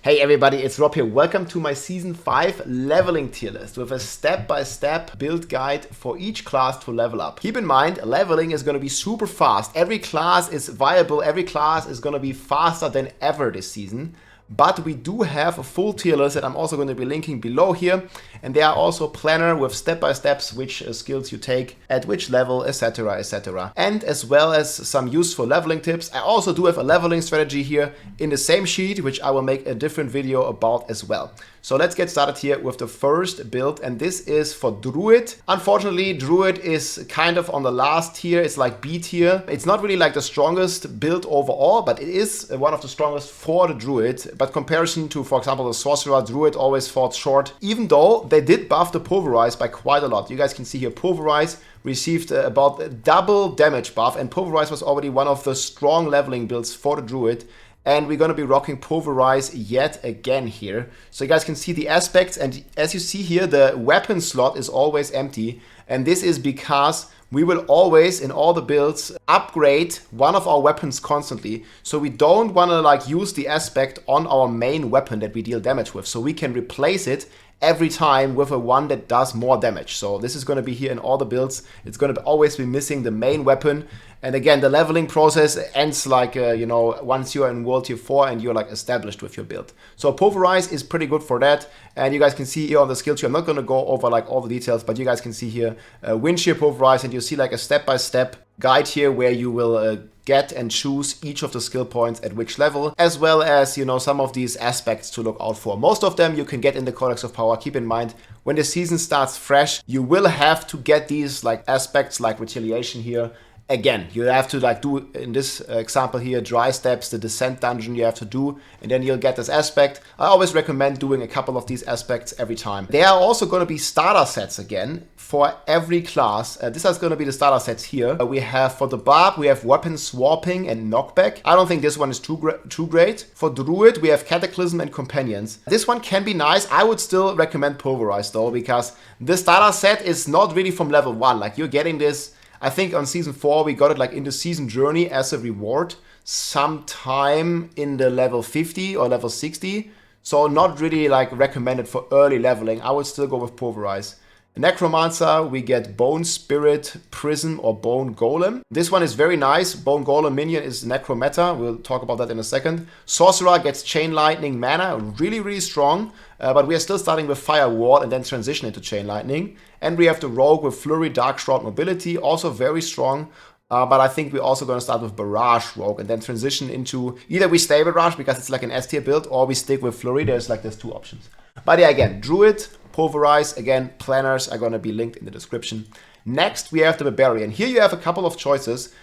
Hey everybody, it's Rob here. Welcome to my Season 5 leveling tier list with a step-by-step build guide for each class to level up. Keep in mind, leveling is going to be super fast. Every class is viable, every class is going to be faster than ever this season. But we do have a full tier list that I'm also going to be linking below here. And there are also a planner with step-by-steps which skills you take at which level, etc, etc. And as well as some useful leveling tips. I also do have a leveling strategy here in the same sheet, which I will make a different video about as well. So let's get started here with the first build, and this is for Druid. Unfortunately, Druid is kind of on the last tier. It's like B tier. It's not really like the strongest build overall, but it is one of the strongest for the Druid. But comparison to, for example, the Sorcerer, Druid always fought short, even though they did buff the Pulverize by quite a lot. You guys can see here, Pulverize received about double damage buff, and Pulverize was already one of the strong leveling builds for the Druid. And we're going to be rocking Pulverize yet again here. So you guys can see the aspects, and as you see here, the weapon slot is always empty. And this is because we will always, in all the builds, upgrade one of our weapons constantly. So we don't want to use the aspect on our main weapon that we deal damage with. So we can replace it every time with a one that does more damage. So this is going to be here in all the builds. It's going to always be missing the main weapon. And again, the leveling process ends once you're in World Tier 4 and you're established with your build. So Pulverize is pretty good for that. And you guys can see here on the skill tree, I'm not going to go over all the details, but you guys can see here Wind Shear Pulverize, and you see a step-by-step guide here where you will get and choose each of the skill points at which level, as well as, some of these aspects to look out for. Most of them you can get in the Codex of Power. Keep in mind, when the season starts fresh, you will have to get these aspects like Retaliation here. Again, you have to do, in this example here, Dry Steps, the Descent dungeon you have to do, and then you'll get this aspect. I always recommend doing a couple of these aspects every time. There are also going to be starter sets again for every class. This is going to be the starter sets here. We have, for the Barb, we have Weapon Swapping and Knockback. I don't think this one is too great. For Druid, we have Cataclysm and Companions. This one can be nice. I would still recommend Pulverize though, because this starter set is not really from level 1. You're getting this, I think on Season 4 we got it in the Season Journey as a reward sometime in the level 50 or level 60. So not really recommended for early leveling. I would still go with Pulverize. Necromancer, we get Bone Spirit, Prism, or Bone Golem. This one is very nice. Bone Golem Minion is Necromancer. We'll talk about that in a second. Sorcerer gets Chain Lightning Mana, really, really strong. But we are still starting with Fire Wall and then transition into Chain Lightning. And we have the Rogue with Flurry, Dark Shroud, Mobility, also very strong. But I think we're also going to start with Barrage Rogue and then transition into either we stay Barrage because it's an S tier build, or we stick with Flurry. There's two options. But yeah, again, Druid, Pulverize, again, planners are going to be linked in the description. Next, we have the Barbarian. Here you have a couple of choices.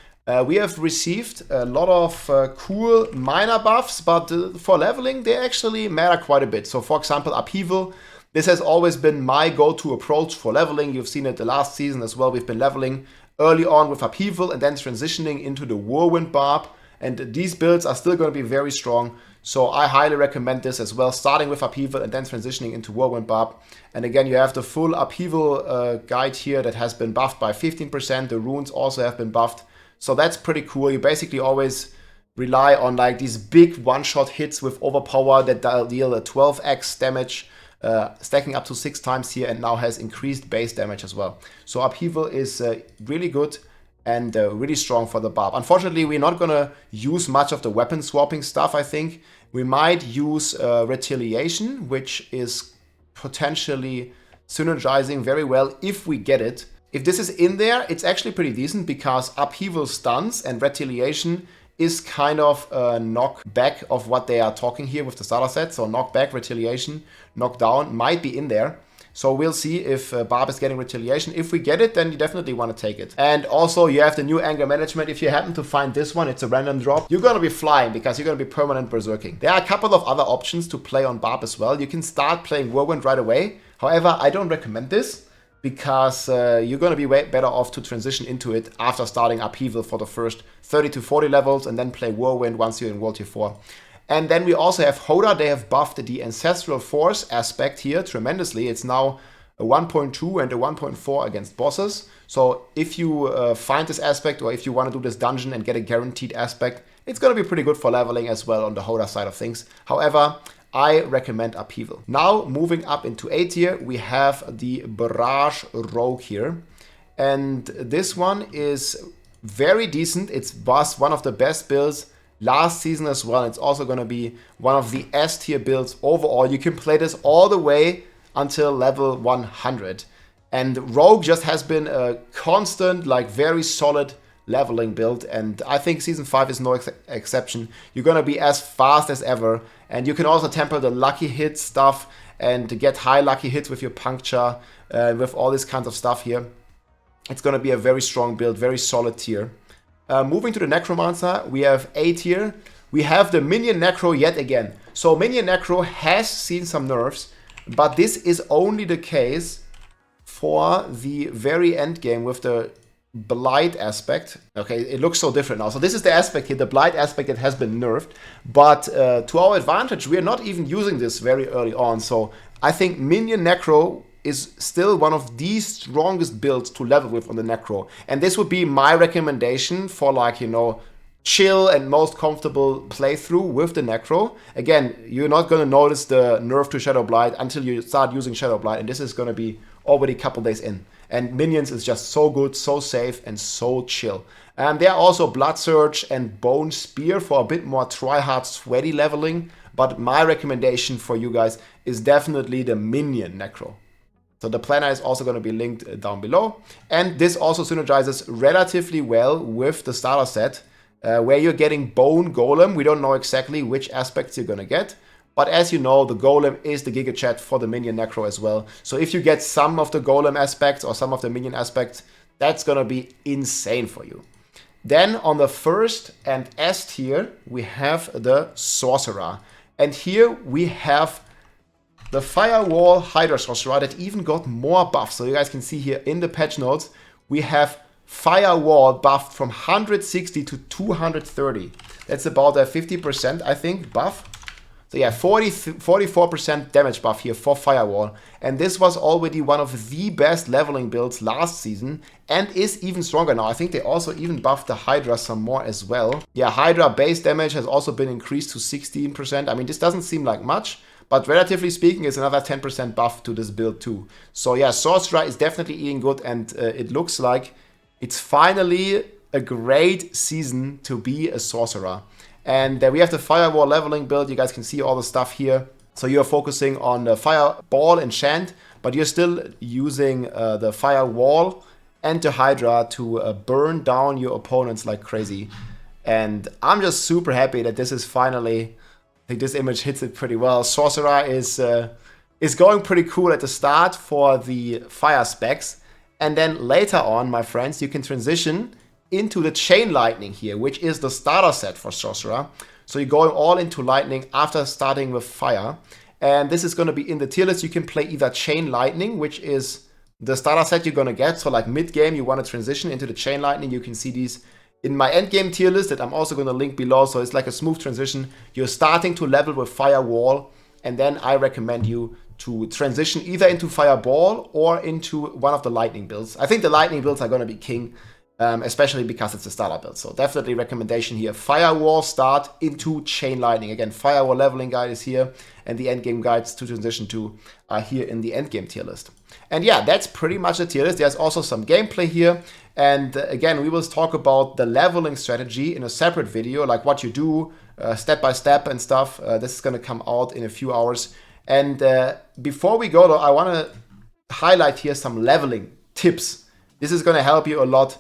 We have received a lot of cool minor buffs, but for leveling, they actually matter quite a bit. So, for example, Upheaval. This has always been my go-to approach for leveling. You've seen it the last season as well. We've been leveling early on with Upheaval and then transitioning into the Whirlwind Barb. And these builds are still going to be very strong. So I highly recommend this as well, starting with Upheaval and then transitioning into Whirlwind Barb. And again, you have the full Upheaval guide here that has been buffed by 15%. The runes also have been buffed. So that's pretty cool. You basically always rely on these big one-shot hits with Overpower that deal a 12x damage, stacking up to 6 times here, and now has increased base damage as well. So Upheaval is really good and really strong for the Barb. Unfortunately, we're not going to use much of the weapon swapping stuff, I think. We might use Retaliation, which is potentially synergizing very well if we get it. If this is in there, it's actually pretty decent because Upheaval stuns and Retaliation is kind of a knockback of what they are talking here with the starter set. So knockback, Retaliation, knockdown might be in there. So we'll see if Barb is getting Retaliation. If we get it, then you definitely want to take it. And also you have the new anger management. If you happen to find this one, it's a random drop. You're going to be flying because you're going to be permanent berserking. There are a couple of other options to play on Barb as well. You can start playing Whirlwind right away. However, I don't recommend this because you're going to be way better off to transition into it after starting Upheaval for the first 30 to 40 levels and then play Whirlwind once you're in World Tier 4. And then we also have Hoda. They have buffed the Ancestral Force aspect here tremendously. It's now a 1.2 and a 1.4 against bosses. So if you find this aspect, or if you want to do this dungeon and get a guaranteed aspect, it's going to be pretty good for leveling as well on the Hoda side of things. However, I recommend Upheaval. Now, moving up into A tier, we have the Barrage Rogue here. And this one is very decent. It was one of the best builds last season as well. It's also going to be one of the S tier builds overall. You can play this all the way until level 100. And Rogue just has been a constant, like very solid leveling build, and I think Season 5 is no exception. You're gonna be as fast as ever, and you can also temper the lucky hit stuff and get high lucky hits with your puncture, with all this kinds of stuff here. It's gonna be a very strong build, very solid tier. Moving to the Necromancer, we have A tier. We have the Minion Necro yet again. So Minion Necro has seen some nerfs, but this is only the case for the very end game with the Blight aspect. Okay, it looks so different now. So this is the aspect here, the Blight aspect that has been nerfed. But to our advantage, we are not even using this very early on. So I think Minion Necro is still one of the strongest builds to level with on the Necro. And this would be my recommendation for, like, you know, chill and most comfortable playthrough with the Necro. Again, you're not going to notice the nerf to Shadow Blight until you start using Shadow Blight. And this is going to be already a couple days in. And Minions is just so good, so safe, and so chill. There are also Blood Surge and Bone Spear for a bit more try-hard, sweaty leveling. But my recommendation for you guys is definitely the Minion Necro. So the planner is also going to be linked down below. And this also synergizes relatively well with the starter set, where you're getting Bone Golem. We don't know exactly which aspects you're going to get. But as you know, the Golem is the Giga Chat for the Minion Necro as well. So if you get some of the Golem aspects or some of the Minion aspects, that's going to be insane for you. Then on the first and S tier, we have the Sorcerer. And here we have the Firewall Hydra Sorcerer that even got more buffs. So you guys can see here in the patch notes, we have Firewall buffed from 160 to 230. That's about a 50%, I think, buff. So yeah, 44% damage buff here for Firewall. And this was already one of the best leveling builds last season and is even stronger now. I think they also even buffed the Hydra some more as well. Yeah, Hydra base damage has also been increased to 16%. I mean, this doesn't seem like much, but relatively speaking, it's another 10% buff to this build too. So yeah, Sorcerer is definitely eating good, and it looks like it's finally a great season to be a Sorcerer. And we have the Firewall leveling build. You guys can see all the stuff here. So you're focusing on the Fireball enchant, but you're still using the Firewall and the Hydra to burn down your opponents like crazy. And I'm just super happy that this is finally, I think this image hits it pretty well. Sorcerer is going pretty cool at the start for the fire specs. And then later on, my friends, you can transition into the Chain Lightning here, which is the starter set for Sorcerer. So you're going all into Lightning after starting with Fire. And this is going to be in the tier list. You can play either Chain Lightning, which is the starter set you're going to get. So like mid-game, you want to transition into the Chain Lightning. You can see these in my endgame tier list that I'm also going to link below. So it's like a smooth transition. You're starting to level with Firewall. And then I recommend you to transition either into Fireball or into one of the Lightning builds. I think the Lightning builds are going to be king. Especially because it's a starter build. So definitely recommendation here. Firewall start into Chain Lightning. Again, Firewall leveling guide is here, and the endgame guides to transition to are here in the endgame tier list. And yeah, that's pretty much the tier list. There's also some gameplay here. And again, we will talk about the leveling strategy in a separate video, like what you do step by step and stuff. This is going to come out in a few hours. And before we go, though, I want to highlight here some leveling tips. This is going to help you a lot.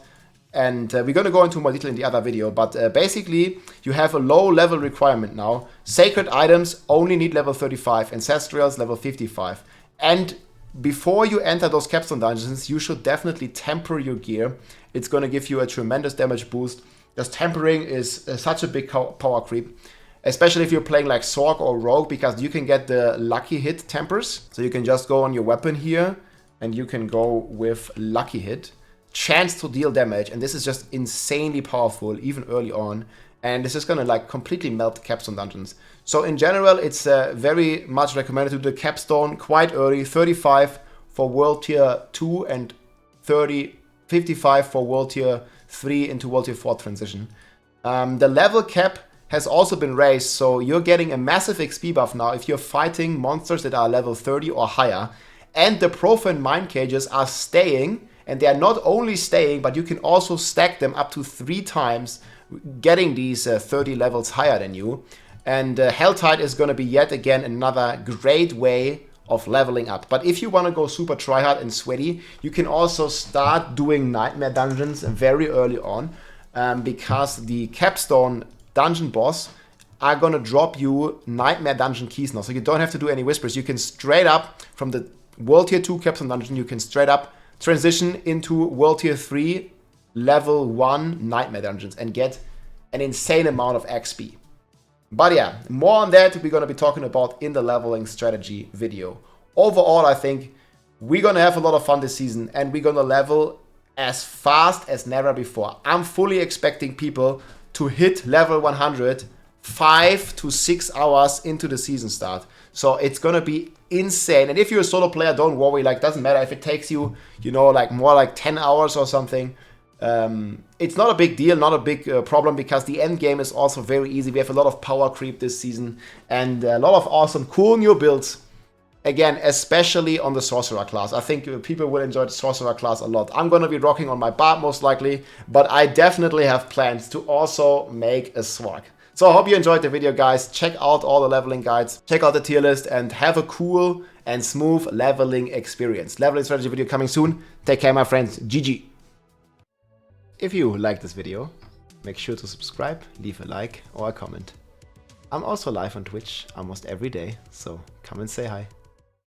And we're going to go into more detail in the other video. But basically, you have a low level requirement now. Sacred items only need level 35. Ancestrals level 55. And before you enter those capstone dungeons, you should definitely temper your gear. It's going to give you a tremendous damage boost. Just tempering is such a big power creep. Especially if you're playing like Sorc or Rogue, because you can get the lucky hit tempers. So you can just go on your weapon here, and you can go with lucky hit. Chance to deal damage, and this is just insanely powerful even early on, and this is gonna like completely melt the capstone dungeons. So in general, it's very much recommended to do the capstone quite early. 35 for world tier 2 and 55 for world tier 3 into world tier 4 transition. The level cap has also been raised, so you're getting a massive XP buff now if you're fighting monsters that are level 30 or higher. And the Profound Mind Cages are staying, and they are not only staying, but you can also stack them up to 3 times, getting these 30 levels higher than you. And Helltide is going to be yet again another great way of leveling up. But if you want to go super tryhard and sweaty, you can also start doing Nightmare Dungeons very early on, because the Capstone Dungeon boss are going to drop you Nightmare Dungeon keys now. So you don't have to do any whispers. You can straight up, from the World Tier 2 Capstone Dungeon, you can straight up transition into World Tier 3 Level 1 Nightmare Dungeons and get an insane amount of XP. But yeah, more on that we're going to be talking about in the leveling strategy video. Overall, I think we're going to have a lot of fun this season, and we're going to level as fast as never before. I'm fully expecting people to hit level 100 5 to 6 hours into the season start. So it's going to be insane. And if you're a solo player, don't worry. Like, doesn't matter if it takes you, you know, like more like 10 hours or something. It's not a big deal, not a big problem, because the end game is also very easy. We have a lot of power creep this season and a lot of awesome, cool new builds. Again, especially on the Sorcerer class. I think people will enjoy the Sorcerer class a lot. I'm going to be rocking on my Barb most likely, but I definitely have plans to also make a Swag. So I hope you enjoyed the video, guys. Check out all the leveling guides, check out the tier list, and have a cool and smooth leveling experience. Leveling strategy video coming soon. Take care, my friends. GG. If you like this video, make sure to subscribe, leave a like or a comment. I'm also live on Twitch almost every day, so come and say hi.